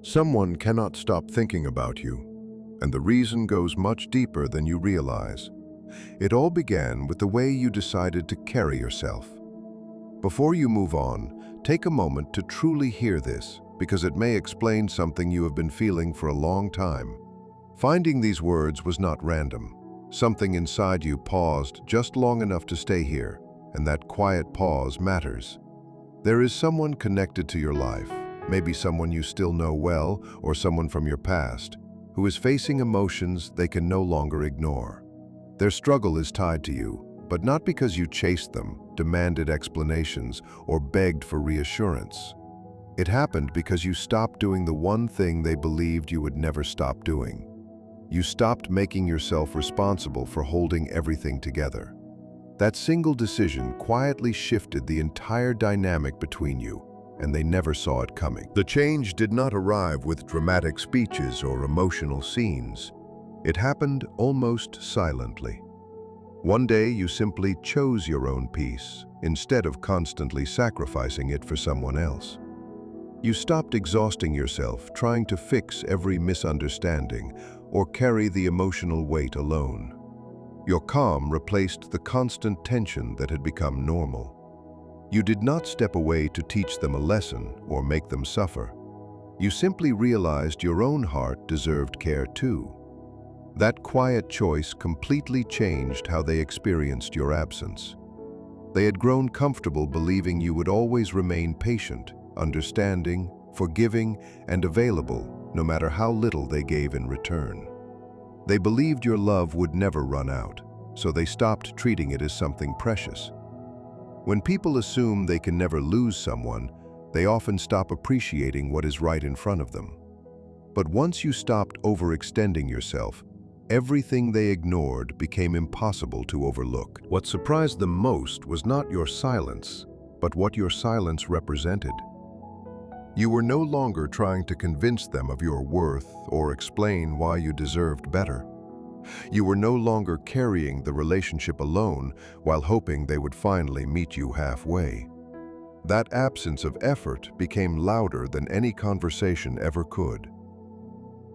Someone cannot stop thinking about you, and the reason goes much deeper than you realize. It all began with the way you decided to carry yourself. Before you move on, take a moment to truly hear this, because it may explain something you have been feeling for a long time. Finding these words was not random. Something inside you paused just long enough to stay here, and that quiet pause matters. There is someone connected to your life, maybe someone you still know well or someone from your past, who is facing emotions they can no longer ignore. Their struggle is tied to you, but not because you chased them, demanded explanations, or begged for reassurance. It happened because you stopped doing the one thing they believed you would never stop doing. You stopped making yourself responsible for holding everything together. That single decision quietly shifted the entire dynamic between you, and they never saw it coming. The change did not arrive with dramatic speeches or emotional scenes. It happened almost silently. One day you simply chose your own peace instead of constantly sacrificing it for someone else. You stopped exhausting yourself trying to fix every misunderstanding or carry the emotional weight alone. Your calm replaced the constant tension that had become normal. You did not step away to teach them a lesson or make them suffer. You simply realized your own heart deserved care too. That quiet choice completely changed how they experienced your absence. They had grown comfortable believing you would always remain patient, understanding, forgiving, and available, no matter how little they gave in return. They believed your love would never run out, so they stopped treating it as something precious. When people assume they can never lose someone, they often stop appreciating what is right in front of them. But once you stopped overextending yourself, everything they ignored became impossible to overlook. What surprised them most was not your silence, but what your silence represented. You were no longer trying to convince them of your worth or explain why you deserved better. You were no longer carrying the relationship alone while hoping they would finally meet you halfway. That absence of effort became louder than any conversation ever could.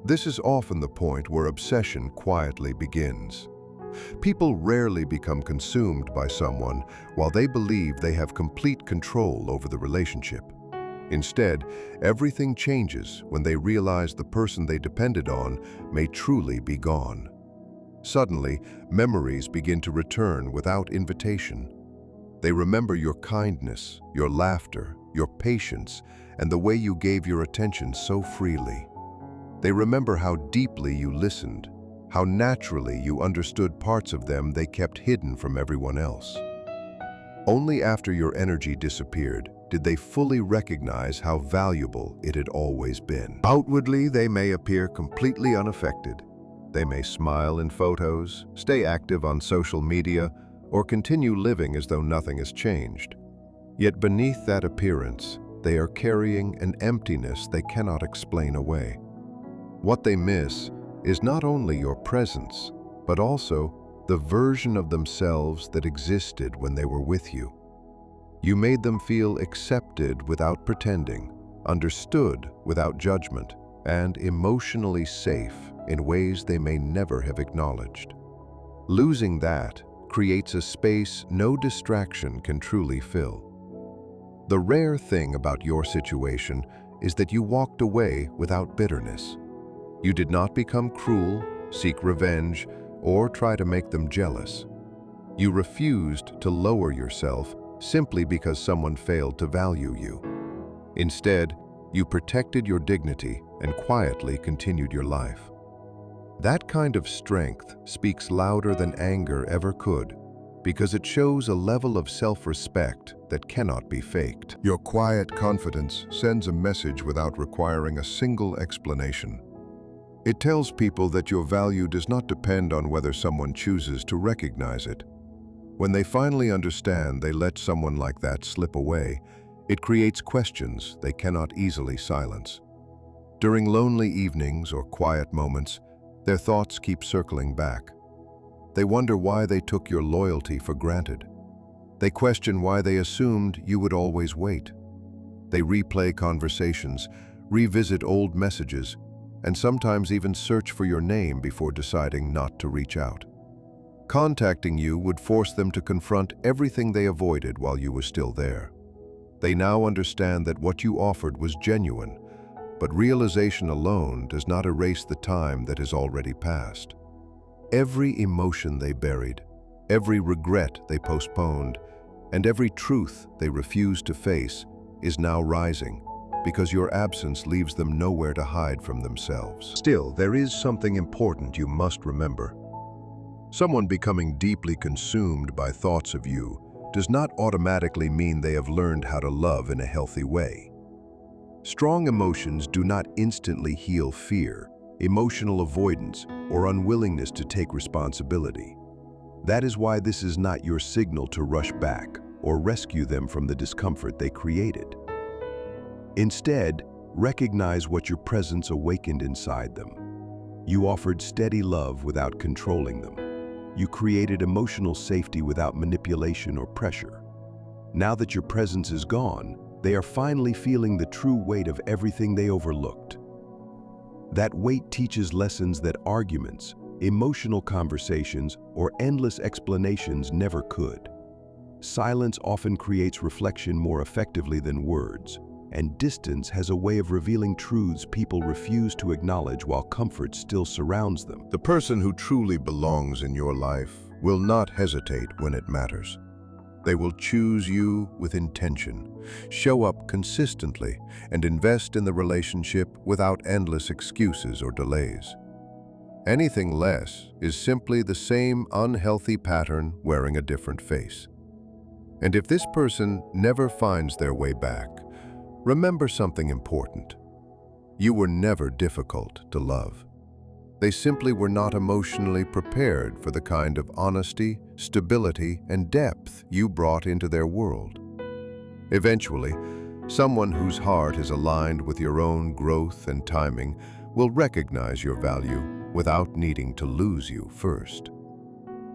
This is often the point where obsession quietly begins. People rarely become consumed by someone while they believe they have complete control over the relationship. Instead, everything changes when they realize the person they depended on may truly be gone. Suddenly, memories begin to return without invitation. They remember your kindness, your laughter, your patience, and the way you gave your attention so freely. They remember how deeply you listened, how naturally you understood parts of them they kept hidden from everyone else. Only after your energy disappeared did they fully recognize how valuable it had always been. Outwardly, they may appear completely unaffected. They may smile in photos, stay active on social media, or continue living as though nothing has changed. Yet beneath that appearance, they are carrying an emptiness they cannot explain away. What they miss is not only your presence, but also the version of themselves that existed when they were with you. You made them feel accepted without pretending, understood without judgment, and emotionally safe in ways they may never have acknowledged. Losing that creates a space no distraction can truly fill. The rare thing about your situation is that you walked away without bitterness. You did not become cruel, seek revenge, or try to make them jealous. You refused to lower yourself simply because someone failed to value you. Instead, you protected your dignity and quietly continued your life. That kind of strength speaks louder than anger ever could, because it shows a level of self-respect that cannot be faked. Your quiet confidence sends a message without requiring a single explanation. It tells people that your value does not depend on whether someone chooses to recognize it. When they finally understand they let someone like that slip away, it creates questions they cannot easily silence. During lonely evenings or quiet moments, their thoughts keep circling back. They wonder why they took your loyalty for granted. They question why they assumed you would always wait. They replay conversations, revisit old messages, and sometimes even search for your name before deciding not to reach out. Contacting you would force them to confront everything they avoided while you were still there. They now understand that what you offered was genuine, but realization alone does not erase the time that has already passed. Every emotion they buried, every regret they postponed, and every truth they refused to face is now rising, because your absence leaves them nowhere to hide from themselves. Still, there is something important you must remember. Someone becoming deeply consumed by thoughts of you does not automatically mean they have learned how to love in a healthy way. Strong emotions do not instantly heal fear, emotional avoidance, or unwillingness to take responsibility. That is why this is not your signal to rush back or rescue them from the discomfort they created. Instead, recognize what your presence awakened inside them. You offered steady love without controlling them. You created emotional safety without manipulation or pressure. Now that your presence is gone, they are finally feeling the true weight of everything they overlooked. That weight teaches lessons that arguments, emotional conversations, or endless explanations never could. Silence often creates reflection more effectively than words, and distance has a way of revealing truths people refuse to acknowledge while comfort still surrounds them. The person who truly belongs in your life will not hesitate when it matters. They will choose you with intention, show up consistently, and invest in the relationship without endless excuses or delays. Anything less is simply the same unhealthy pattern wearing a different face. And if this person never finds their way back, remember something important. You were never difficult to love. They simply were not emotionally prepared for the kind of honesty, stability, and depth you brought into their world. Eventually, someone whose heart is aligned with your own growth and timing will recognize your value without needing to lose you first.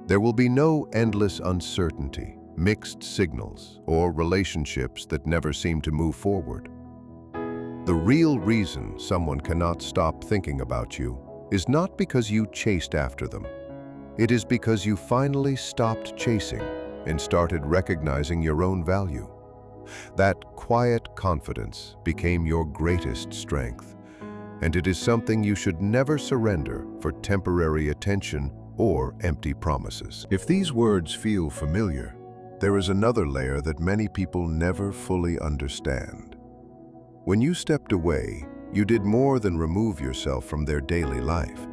There will be no endless uncertainty, mixed signals, or relationships that never seem to move forward. The real reason someone cannot stop thinking about you is not because you chased after them. It is because you finally stopped chasing and started recognizing your own value. That quiet confidence became your greatest strength, and it is something you should never surrender for temporary attention or empty promises. If these words feel familiar, there is another layer that many people never fully understand. When you stepped away, you did more than remove yourself from their daily life.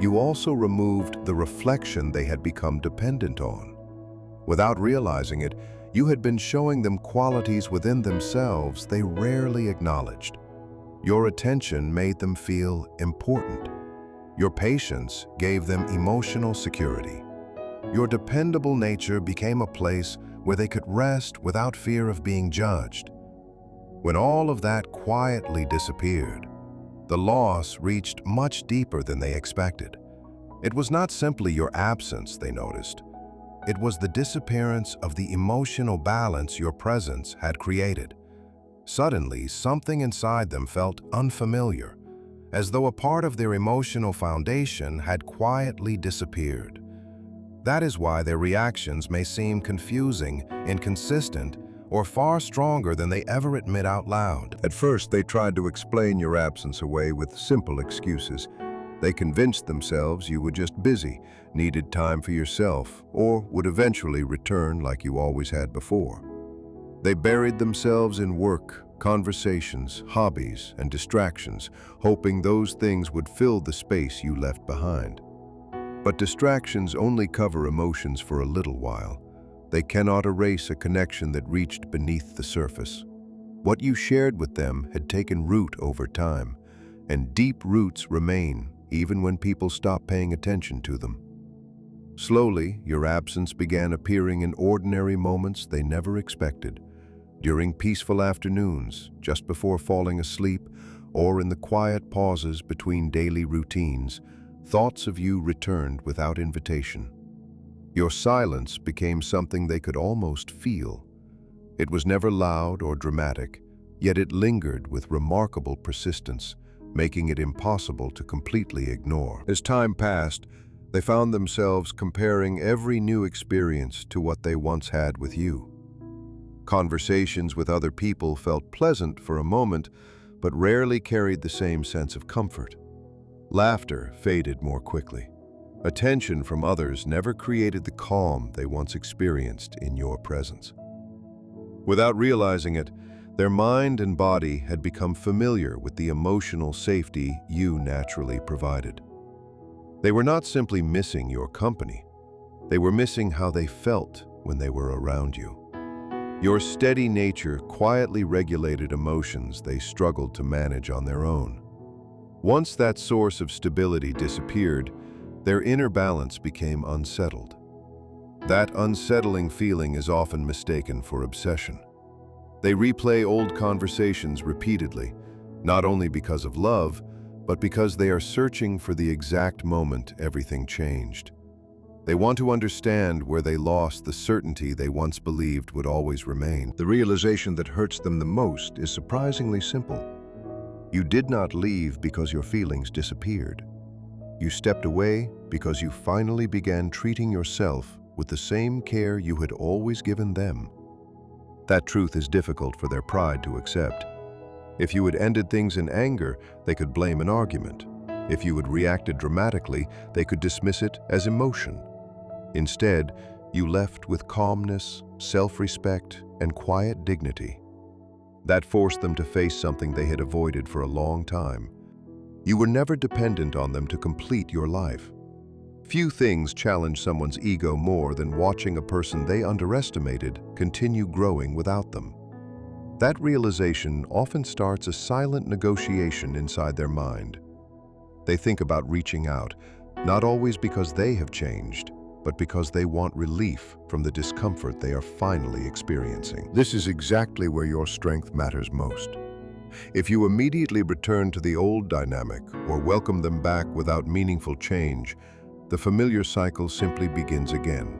You also removed the reflection they had become dependent on. Without realizing it, you had been showing them qualities within themselves they rarely acknowledged. Your attention made them feel important. Your patience gave them emotional security. Your dependable nature became a place where they could rest without fear of being judged. When all of that quietly disappeared, the loss reached much deeper than they expected. It was not simply your absence they noticed. It was the disappearance of the emotional balance your presence had created. Suddenly, something inside them felt unfamiliar, as though a part of their emotional foundation had quietly disappeared. That is why their reactions may seem confusing, inconsistent, or far stronger than they ever admit out loud. At first, they tried to explain your absence away with simple excuses. They convinced themselves you were just busy, needed time for yourself, or would eventually return like you always had before. They buried themselves in work, conversations, hobbies, and distractions, hoping those things would fill the space you left behind. But distractions only cover emotions for a little while. They cannot erase a connection that reached beneath the surface. What you shared with them had taken root over time, and deep roots remain even when people stop paying attention to them. Slowly, your absence began appearing in ordinary moments they never expected. During peaceful afternoons, just before falling asleep, or in the quiet pauses between daily routines, thoughts of you returned without invitation. Your silence became something they could almost feel. It was never loud or dramatic, Yet it lingered with remarkable persistence, making it impossible to completely ignore. As time passed, they found themselves comparing every new experience to what they once had with you. Conversations with other people felt pleasant for a moment, but rarely carried the same sense of comfort. Laughter faded more quickly. Attention from others never created the calm they once experienced in your presence. Without realizing it, their mind and body had become familiar with the emotional safety you naturally provided. They were not simply missing your company. They were missing how they felt when they were around you. Your steady nature quietly regulated emotions they struggled to manage on their own. Once that source of stability disappeared, their inner balance became unsettled. That unsettling feeling is often mistaken for obsession. They replay old conversations repeatedly, not only because of love, but because they are searching for the exact moment everything changed. They want to understand where they lost the certainty they once believed would always remain. The realization that hurts them the most is surprisingly simple. You did not leave because your feelings disappeared. You stepped away because you finally began treating yourself with the same care you had always given them. That truth is difficult for their pride to accept. If you had ended things in anger, they could blame an argument. If you had reacted dramatically, they could dismiss it as emotion. Instead, you left with calmness, self-respect, and quiet dignity. That forced them to face something they had avoided for a long time. You were never dependent on them to complete your life. Few things challenge someone's ego more than watching a person they underestimated continue growing without them. That realization often starts a silent negotiation inside their mind. They think about reaching out, not always because they have changed, but because they want relief from the discomfort they are finally experiencing. This is exactly where your strength matters most. If you immediately return to the old dynamic or welcome them back without meaningful change, the familiar cycle simply begins again.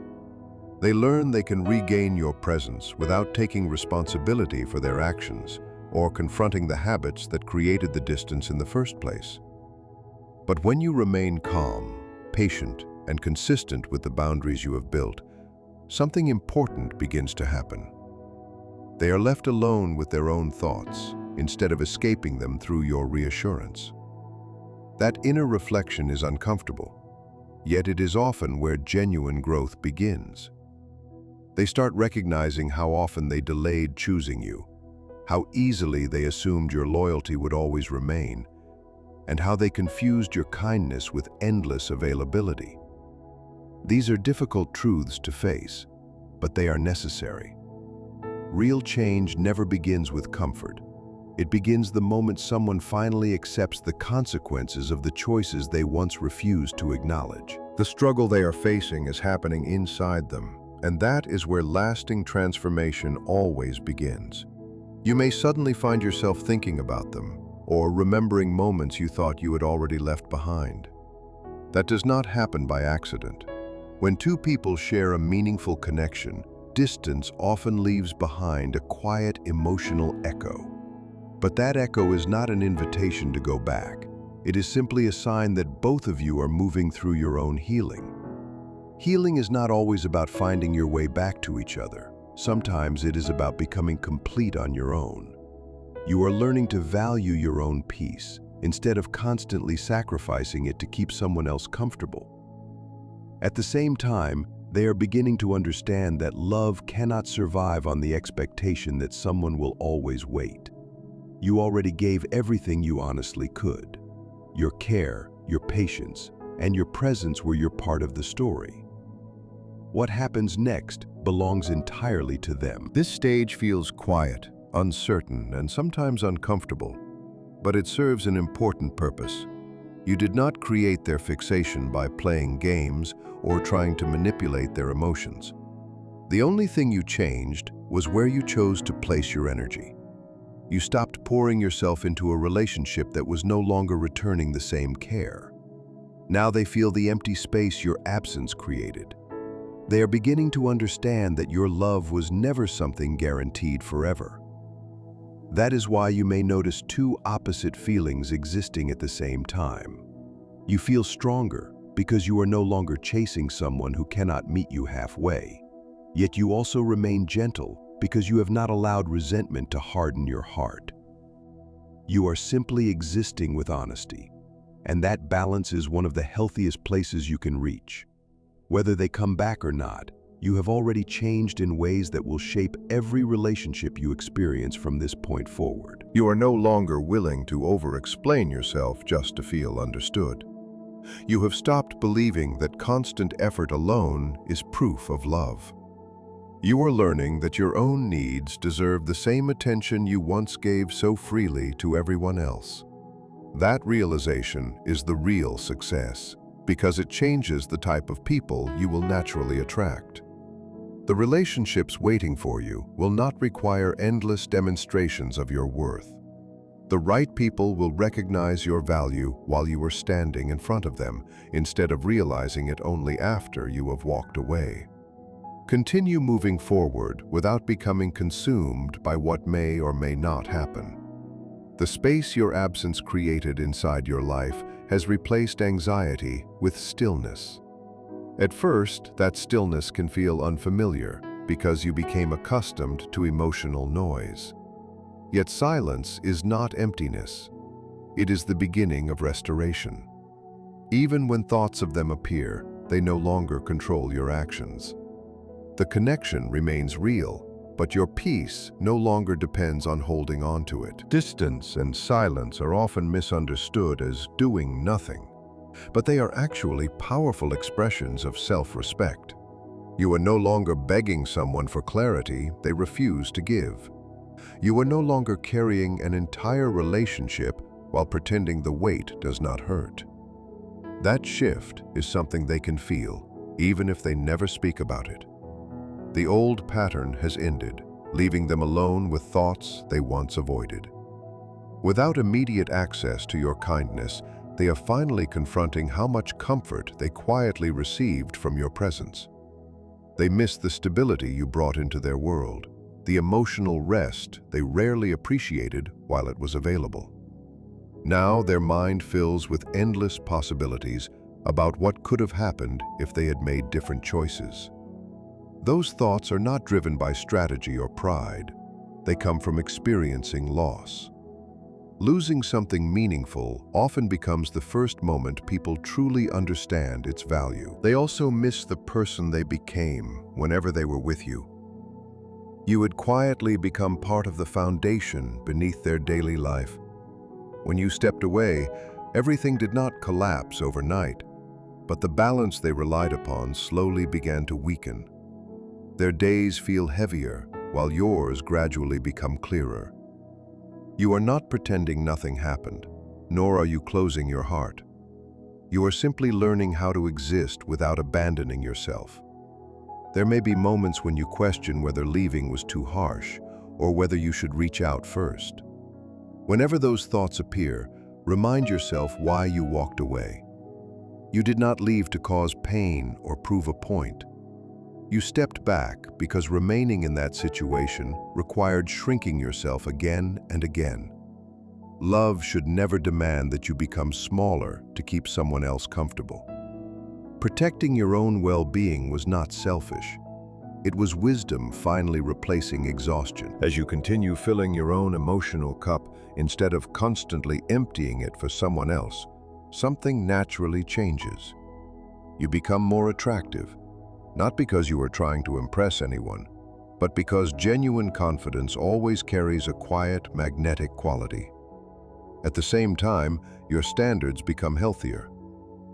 They learn they can regain your presence without taking responsibility for their actions or confronting the habits that created the distance in the first place. But when you remain calm, patient, and consistent with the boundaries you have built, something important begins to happen. They are left alone with their own thoughts instead of escaping them through your reassurance. That inner reflection is uncomfortable, yet it is often where genuine growth begins. They start recognizing how often they delayed choosing you, how easily they assumed your loyalty would always remain, and how they confused your kindness with endless availability. These are difficult truths to face, but they are necessary. Real change never begins with comfort. It begins the moment someone finally accepts the consequences of the choices they once refused to acknowledge. The struggle they are facing is happening inside them, and that is where lasting transformation always begins. You may suddenly find yourself thinking about them, or remembering moments you thought you had already left behind. That does not happen by accident. When two people share a meaningful connection, distance often leaves behind a quiet emotional echo. But that echo is not an invitation to go back. It is simply a sign that both of you are moving through your own healing. Healing is not always about finding your way back to each other. Sometimes it is about becoming complete on your own. You are learning to value your own peace instead of constantly sacrificing it to keep someone else comfortable. At the same time, they are beginning to understand that love cannot survive on the expectation that someone will always wait. You already gave everything you honestly could. Your care, your patience, and your presence were your part of the story. What happens next belongs entirely to them. This stage feels quiet, uncertain, and sometimes uncomfortable, but it serves an important purpose. You did not create their fixation by playing games or trying to manipulate their emotions. The only thing you changed was where you chose to place your energy. You stopped pouring yourself into a relationship that was no longer returning the same care. Now they feel the empty space your absence created. They are beginning to understand that your love was never something guaranteed forever. That is why you may notice two opposite feelings existing at the same time. You feel stronger because you are no longer chasing someone who cannot meet you halfway. Yet you also remain gentle because you have not allowed resentment to harden your heart. You are simply existing with honesty, and that balance is one of the healthiest places you can reach. Whether they come back or not, you have already changed in ways that will shape every relationship you experience from this point forward. You are no longer willing to over-explain yourself just to feel understood. You have stopped believing that constant effort alone is proof of love. You are learning that your own needs deserve the same attention you once gave so freely to everyone else. That realization is the real success, because it changes the type of people you will naturally attract. The relationships waiting for you will not require endless demonstrations of your worth. The right people will recognize your value while you are standing in front of them, instead of realizing it only after you have walked away. Continue moving forward without becoming consumed by what may or may not happen. The space your absence created inside your life has replaced anxiety with stillness. At first, that stillness can feel unfamiliar because you became accustomed to emotional noise. Yet silence is not emptiness. It is the beginning of restoration. Even when thoughts of them appear, they no longer control your actions. The connection remains real, but your peace no longer depends on holding on to it. Distance and silence are often misunderstood as doing nothing, but they are actually powerful expressions of self-respect. You are no longer begging someone for clarity they refuse to give. You are no longer carrying an entire relationship while pretending the weight does not hurt. That shift is something they can feel, even if they never speak about it. The old pattern has ended, leaving them alone with thoughts they once avoided. Without immediate access to your kindness, they are finally confronting how much comfort they quietly received from your presence. They miss the stability you brought into their world, the emotional rest they rarely appreciated while it was available. Now their mind fills with endless possibilities about what could have happened if they had made different choices. Those thoughts are not driven by strategy or pride. They come from experiencing loss. Losing something meaningful often becomes the first moment people truly understand its value. They also miss the person they became whenever they were with you. You had quietly become part of the foundation beneath their daily life. When you stepped away, everything did not collapse overnight, but the balance they relied upon slowly began to weaken. Their days feel heavier, while yours gradually become clearer. You are not pretending nothing happened, nor are you closing your heart. You are simply learning how to exist without abandoning yourself. There may be moments when you question whether leaving was too harsh, or whether you should reach out first. Whenever those thoughts appear, remind yourself why you walked away. You did not leave to cause pain or prove a point. You stepped back because remaining in that situation required shrinking yourself again and again. Love should never demand that you become smaller to keep someone else comfortable. Protecting your own well-being was not selfish. It was wisdom finally replacing exhaustion. As you continue filling your own emotional cup instead of constantly emptying it for someone else, something naturally changes. You become more attractive, not because you are trying to impress anyone, but because genuine confidence always carries a quiet, magnetic quality. At the same time, your standards become healthier.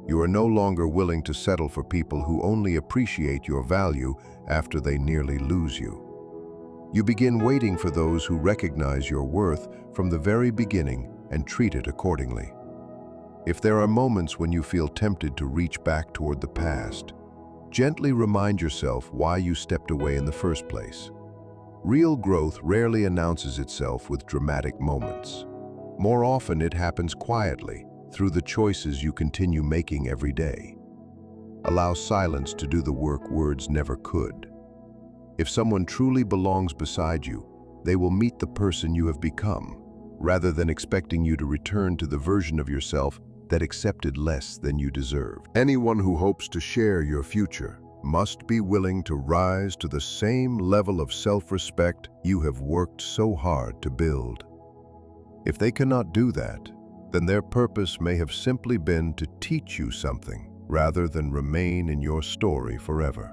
You are no longer willing to settle for people who only appreciate your value after they nearly lose you. You begin waiting for those who recognize your worth from the very beginning and treat it accordingly. If there are moments when you feel tempted to reach back toward the past, gently remind yourself why you stepped away in the first place. Real growth rarely announces itself with dramatic moments. More often, it happens quietly, through the choices you continue making every day. Allow silence to do the work words never could. If someone truly belongs beside you, they will meet the person you have become, rather than expecting you to return to the version of yourself that accepted less than you deserved. Anyone who hopes to share your future must be willing to rise to the same level of self-respect you have worked so hard to build. If they cannot do that, then their purpose may have simply been to teach you something rather than remain in your story forever.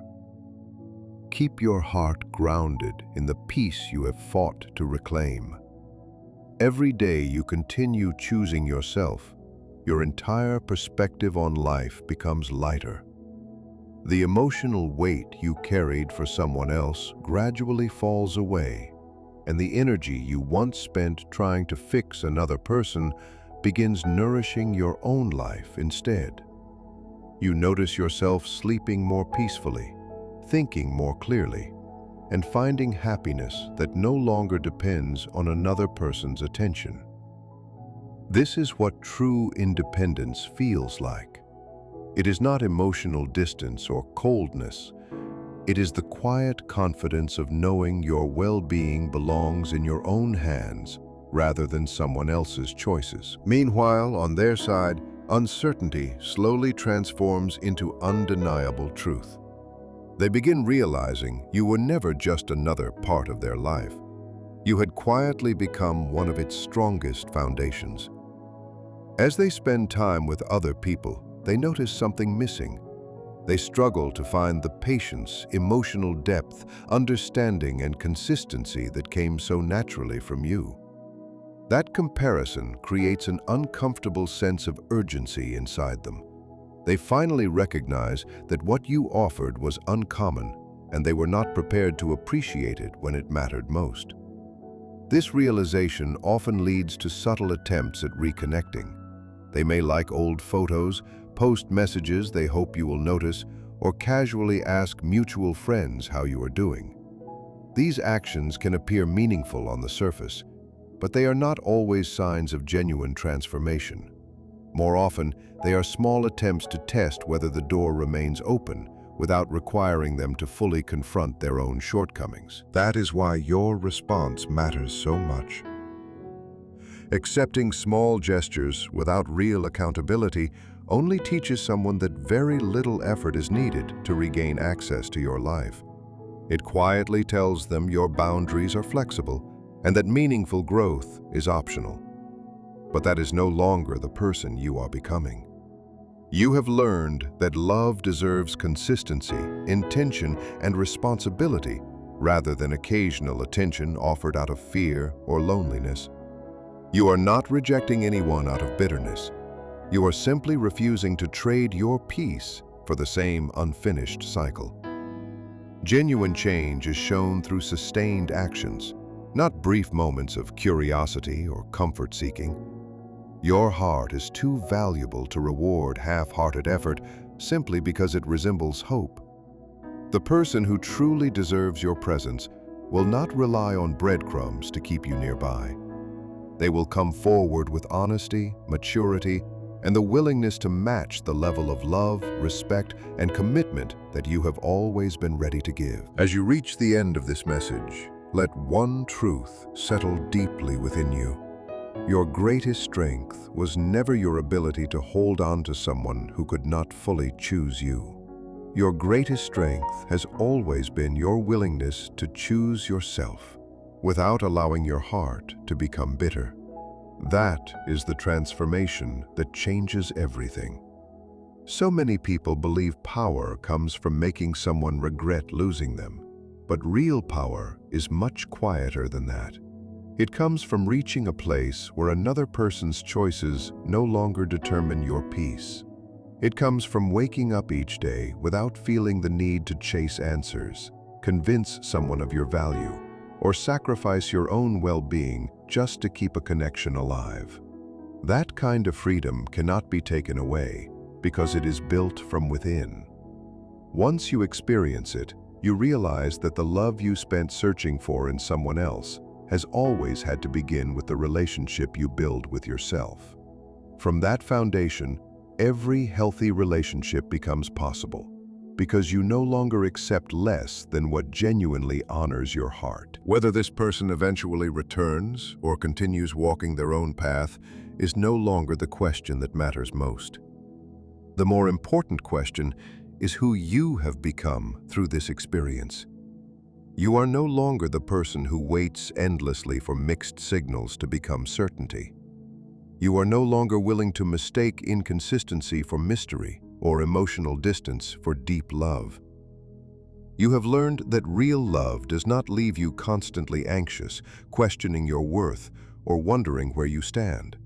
Keep your heart grounded in the peace you have fought to reclaim. Every day you continue choosing yourself, your entire perspective on life becomes lighter. The emotional weight you carried for someone else gradually falls away, and the energy you once spent trying to fix another person begins nourishing your own life instead. You notice yourself sleeping more peacefully, thinking more clearly, and finding happiness that no longer depends on another person's attention. This is what true independence feels like. It is not emotional distance or coldness. It is the quiet confidence of knowing your well-being belongs in your own hands rather than someone else's choices. Meanwhile, on their side, uncertainty slowly transforms into undeniable truth. They begin realizing you were never just another part of their life. You had quietly become one of its strongest foundations. As they spend time with other people, they notice something missing. They struggle to find the patience, emotional depth, understanding, and consistency that came so naturally from you. That comparison creates an uncomfortable sense of urgency inside them. They finally recognize that what you offered was uncommon, and they were not prepared to appreciate it when it mattered most. This realization often leads to subtle attempts at reconnecting. They may like old photos, post messages they hope you will notice, or casually ask mutual friends how you are doing. These actions can appear meaningful on the surface, but they are not always signs of genuine transformation. More often, they are small attempts to test whether the door remains open without requiring them to fully confront their own shortcomings. That is why your response matters so much. Accepting small gestures without real accountability only teaches someone that very little effort is needed to regain access to your life. It quietly tells them your boundaries are flexible and that meaningful growth is optional. But that is no longer the person you are becoming. You have learned that love deserves consistency, intention, and responsibility rather than occasional attention offered out of fear or loneliness. You are not rejecting anyone out of bitterness. You are simply refusing to trade your peace for the same unfinished cycle. Genuine change is shown through sustained actions, not brief moments of curiosity or comfort-seeking. Your heart is too valuable to reward half-hearted effort simply because it resembles hope. The person who truly deserves your presence will not rely on breadcrumbs to keep you nearby. They will come forward with honesty, maturity, and the willingness to match the level of love, respect, and commitment that you have always been ready to give. As you reach the end of this message, let one truth settle deeply within you. Your greatest strength was never your ability to hold on to someone who could not fully choose you. Your greatest strength has always been your willingness to choose yourself, without allowing your heart to become bitter. That is the transformation that changes everything. So many people believe power comes from making someone regret losing them, but real power is much quieter than that. It comes from reaching a place where another person's choices no longer determine your peace. It comes from waking up each day without feeling the need to chase answers, convince someone of your value, or sacrifice your own well-being just to keep a connection alive. That kind of freedom cannot be taken away because it is built from within. Once you experience it, you realize that the love you spent searching for in someone else has always had to begin with the relationship you build with yourself. From that foundation, every healthy relationship becomes possible. because you no longer accept less than what genuinely honors your heart. Whether this person eventually returns or continues walking their own path is no longer the question that matters most. The more important question is who you have become through this experience. You are no longer the person who waits endlessly for mixed signals to become certainty. You are no longer willing to mistake inconsistency for mystery or emotional distance for deep love. You have learned that real love does not leave you constantly anxious, questioning your worth, or wondering where you stand.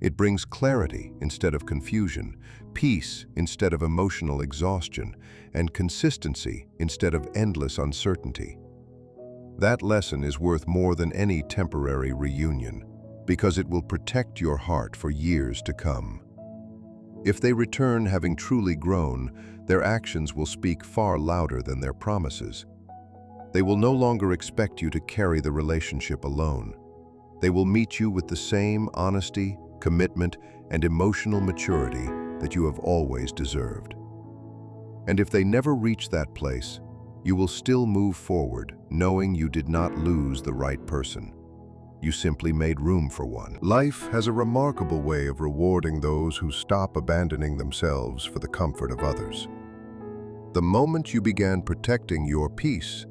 It brings clarity instead of confusion, peace instead of emotional exhaustion, and consistency instead of endless uncertainty. That lesson is worth more than any temporary reunion, because it will protect your heart for years to come. If they return having truly grown, their actions will speak far louder than their promises. They will no longer expect you to carry the relationship alone. They will meet you with the same honesty, commitment, and emotional maturity that you have always deserved. And if they never reach that place, you will still move forward, knowing you did not lose the right person. You simply made room for one. Life has a remarkable way of rewarding those who stop abandoning themselves for the comfort of others. The moment you began protecting your peace,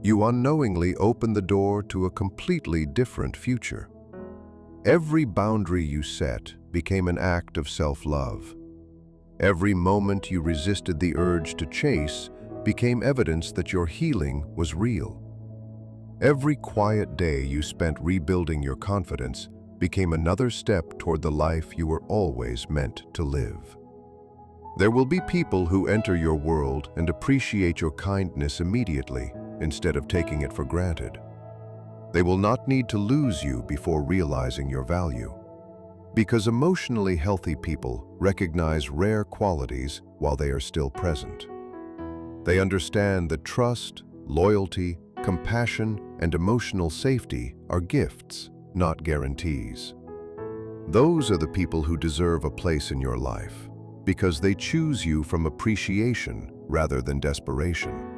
you unknowingly opened the door to a completely different future. Every boundary you set became an act of self-love. Every moment you resisted the urge to chase became evidence that your healing was real. Every quiet day you spent rebuilding your confidence became another step toward the life you were always meant to live. There will be people who enter your world and appreciate your kindness immediately, instead of taking it for granted. They will not need to lose you before realizing your value. Because emotionally healthy people recognize rare qualities while they are still present. They understand that trust, loyalty, compassion, and emotional safety are gifts, not guarantees. Those are the people who deserve a place in your life, because they choose you from appreciation rather than desperation.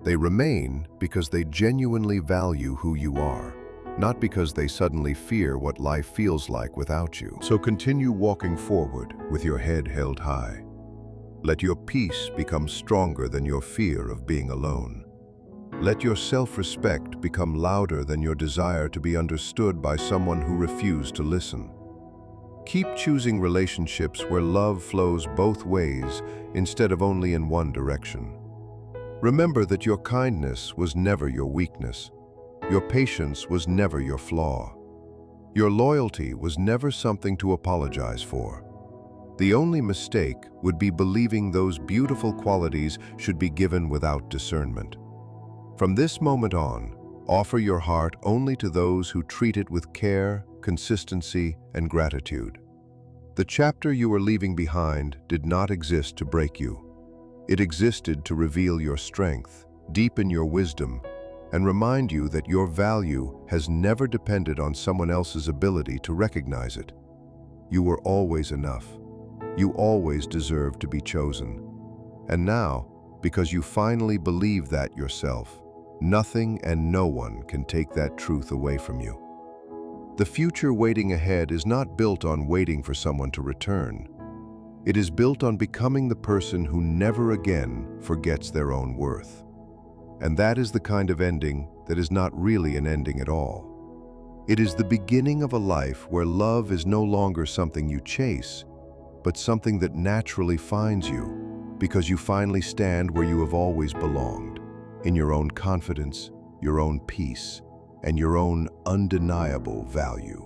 They remain because they genuinely value who you are, not because they suddenly fear what life feels like without you. So continue walking forward with your head held high. Let your peace become stronger than your fear of being alone. Let your self-respect become louder than your desire to be understood by someone who refused to listen. Keep choosing relationships where love flows both ways instead of only in one direction. Remember that your kindness was never your weakness. Your patience was never your flaw. Your loyalty was never something to apologize for. The only mistake would be believing those beautiful qualities should be given without discernment. From this moment on, offer your heart only to those who treat it with care, consistency, and gratitude. The chapter you are leaving behind did not exist to break you. It existed to reveal your strength, deepen your wisdom, and remind you that your value has never depended on someone else's ability to recognize it. You were always enough. You always deserved to be chosen. And now, because you finally believe that yourself, nothing and no one can take that truth away from you. The future waiting ahead is not built on waiting for someone to return. It is built on becoming the person who never again forgets their own worth. And that is the kind of ending that is not really an ending at all. It is the beginning of a life where love is no longer something you chase, but something that naturally finds you, because you finally stand where you have always belonged, in your own confidence, your own peace, and your own undeniable value.